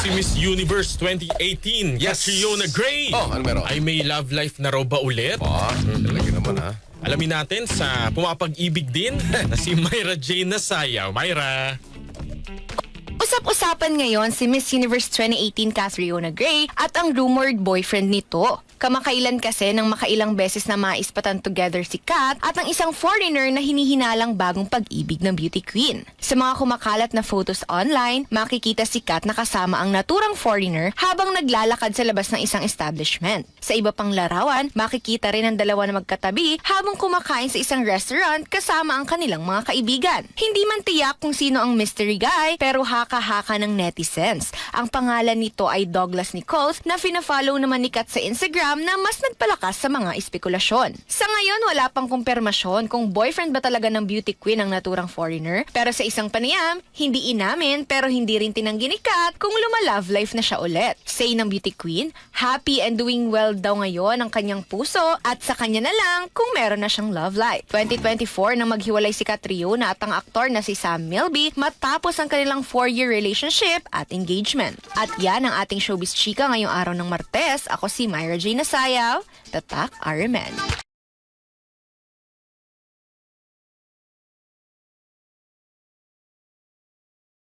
si Miss Universe 2018, Yes. Catriona Gray. Oh, ano meron? Ay may love life na raw ba ulit? Talaga naman ha. Alamin natin sa pumapag-ibig din na si Myra Jane Nasayaw. Myra! Usap-usapan ngayon si Miss Universe 2018 Catriona Gray at ang rumored boyfriend nito. Kamakailan kasi nang makailang beses na maispatan together si Kat at ang isang foreigner na hinihinalang bagong pag-ibig ng beauty queen. Sa mga kumakalat na photos online, makikita si Kat na kasama ang naturang foreigner habang naglalakad sa labas ng isang establishment. Sa iba pang larawan, makikita rin ang dalawa na magkatabi habang kumakain sa isang restaurant kasama ang kanilang mga kaibigan. Hindi man tiyak kung sino ang mystery guy pero haka-haka ng netizens. Ang pangalan nito ay Douglas Nichols na fina-follow naman ni Kat sa Instagram na mas nagpalakas sa mga espekulasyon. Sa ngayon, wala pang kumpirmasyon kung boyfriend ba talaga ng beauty queen ang naturang foreigner. Pero sa isang panayam, hindi inamin pero hindi rin tinanggi ni Kat kung luma-love life na siya ulit. Say ng beauty queen, happy and doing well daw ngayon ang kanyang puso at sa kanya na lang kung meron na siyang love life. 2024 nang maghiwalay si Catriona at ang aktor na si Sam Milby matapos ang kanilang 4-year relationship at engagement. At yan ang ating showbiz chika ngayong araw ng Martes. Ako si Myra Jane Nasayaw, Tatak RMN.